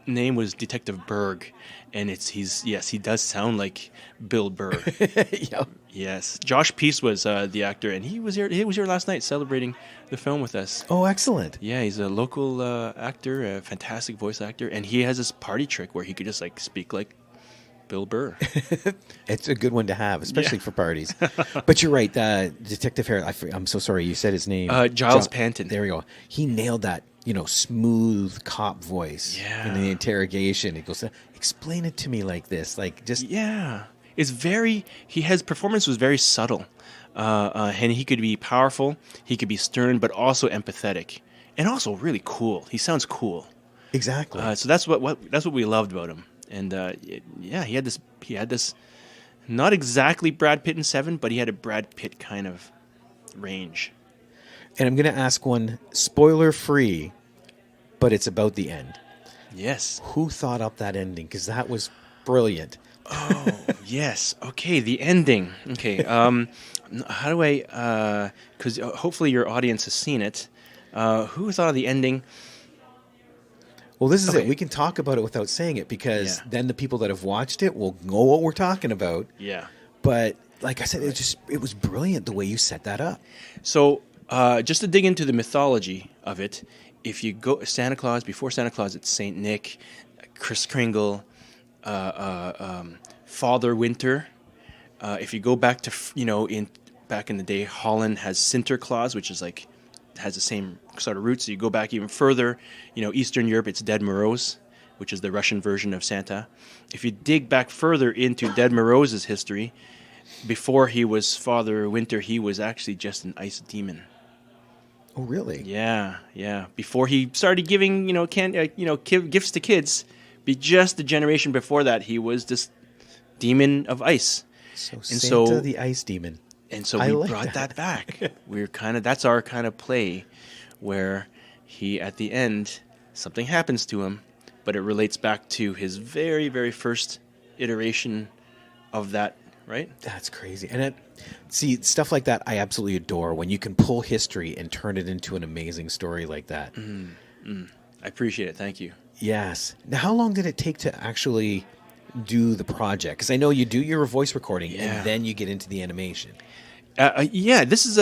name was Detective Berg, and he does sound like Bill Burr. Yep. Yes, Josh Peace was the actor, and he was here. He was here last night celebrating the film with us. Oh, excellent. Yeah, he's a local actor, a fantastic voice actor, and he has this party trick where he could just like speak like Bill Burr. It's a good one to have, especially for parties. But you're right, Detective Harris. I'm so sorry, you said his name. Giles Panton. There we go. He nailed that, smooth cop voice in the interrogation. He goes, "Explain it to me like this, like just." Yeah, his performance was very subtle, and he could be powerful, he could be stern, but also empathetic, and also really cool. He sounds cool. Exactly. So that's what we loved about him. And he had this, not exactly Brad Pitt in Seven, but he had a Brad Pitt kind of range. And I'm going to ask one spoiler free, but it's about the end. Yes. Who thought up that ending? Because that was brilliant. Oh, yes. Okay, the ending. Okay. How do I? Because hopefully your audience has seen it. Who thought of the ending? Well, this is it. We can talk about it without saying it because then the people that have watched it will know what we're talking about. Yeah. But like I said, it was brilliant the way you set that up. So just to dig into the mythology of it, if you go before Santa Claus, it's Saint Nick, Kris Kringle, Father Winter. If you go back to back in the day, Holland has Sinterklaas, which is like has the same sort of roots. So you go back even further, Eastern Europe, it's Dead Moroz, which is the Russian version of Santa. If you dig back further into Dead Moroz's history, before he was Father Winter, he was actually just an ice demon. Oh, really? Yeah. Before he started giving, gifts to kids, just the generation before that, he was this demon of ice. So Santa the ice demon. And so we brought that back. That's our kind of play, where he at the end something happens to him, but it relates back to his very, very first iteration of that. Right? That's crazy. And see, stuff like that I absolutely adore when you can pull history and turn it into an amazing story like that. I appreciate it. Thank you. Yes. Now, how long did it take to actually do the project? Because I know you do your voice recording and then you get into the animation. This is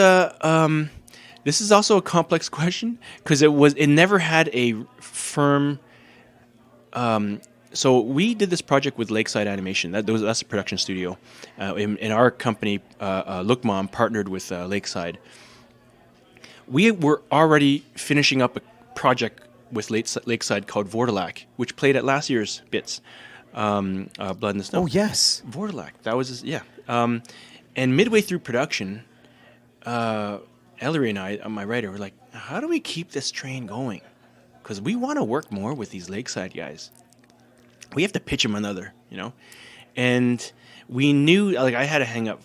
also a complex question because it never had a firm. So we did this project with Lakeside Animation. That's a production studio. In our company, Look Mom partnered with Lakeside. We were already finishing up a project with Lakeside called Vordelak, which played at last year's Bits, Blood in the Snow. Oh, yes. Vordelak. That was and midway through production, Ellery and I, my writer, were like, how do we keep this train going? Because we want to work more with these Lakeside guys. We have to pitch them another, And we knew, like I had a hang up,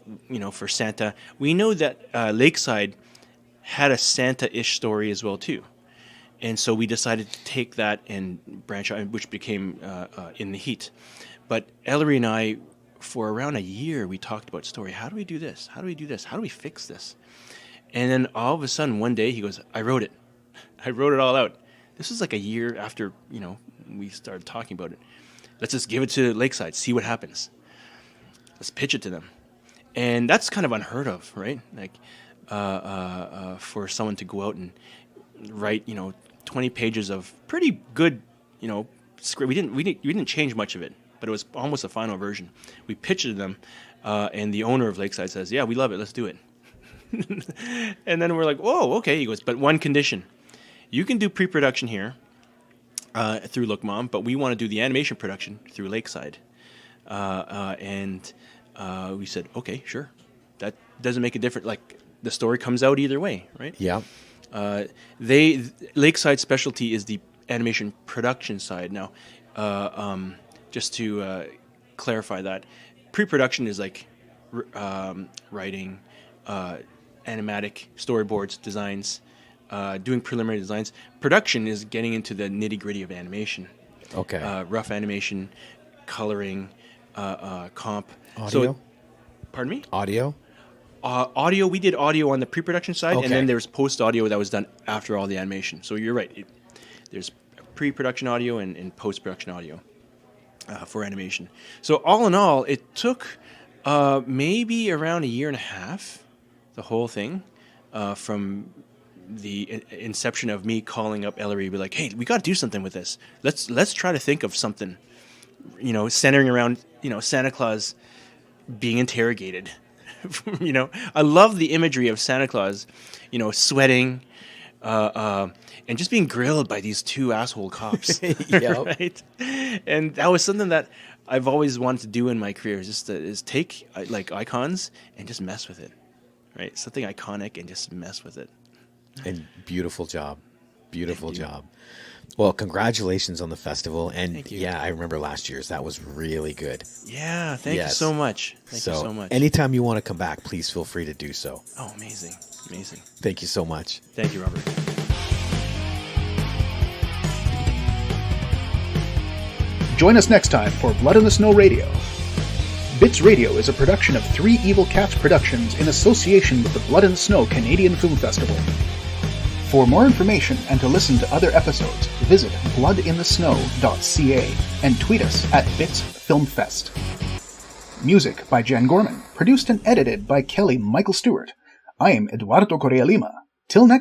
for Santa. We know that Lakeside had a Santa-ish story as well, too. And so we decided to take that and branch out, which became In the Heat. But Ellery and I, for around a year, we talked about story. How do we do this? How do we do this? How do we fix this? And then all of a sudden, one day, he goes, I wrote it. I wrote it all out. This was like a year after, we started talking about it. Let's just give it to Lakeside, see what happens. Let's pitch it to them. And that's kind of unheard of, right? Like, for someone to go out and write, 20 pages of pretty good, script. We didn't change much of it, but it was almost a final version. We pitched it to them, and the owner of Lakeside says, yeah, we love it, let's do it. And then we're like, whoa, okay. He goes, but one condition. You can do pre-production here through Look Mom, but we want to do the animation production through Lakeside. And we said, okay, sure. That doesn't make a difference. Like, the story comes out either way, right? Yeah. Lakeside specialty is the animation production side. Now, just to clarify that, pre-production is like writing, animatic storyboards, designs, doing preliminary designs. Production is getting into the nitty-gritty of animation. Okay. Rough animation, coloring, comp. Audio? Pardon me? Audio? Audio, we did audio on the pre-production side, Okay. and then there's post-audio that was done after all the animation. So you're right. There's pre-production audio and post-production audio for animation. So all in all, it took maybe around a year and a half, the whole thing, from the inception of me calling up Ellery, be like, hey, we got to do something with this. Let's try to think of something, centering around, Santa Claus being interrogated. I love the imagery of Santa Claus, sweating, and just being grilled by these two asshole cops. Right? And that was something that I've always wanted to do in my career, is take like icons and just mess with it. Right? Something iconic and just mess with it. And beautiful job. Beautiful job. Well, congratulations on the festival. And yeah, I remember last year's. That was really good. Yeah, thank you so much. Thank you so much. Anytime you want to come back, please feel free to do so. Oh, amazing. Amazing. Thank you so much. Thank you, Robert. Join us next time for Blood in the Snow Radio. Bits Radio is a production of Three Evil Cats Productions in association with the Blood in the Snow Canadian Film Festival. For more information and to listen to other episodes, visit bloodinthesnow.ca and tweet us at BitsFilmFest. Music by Jan Gorman, produced and edited by Kelly Michael Stewart. I am Eduardo Correa Lima. Till next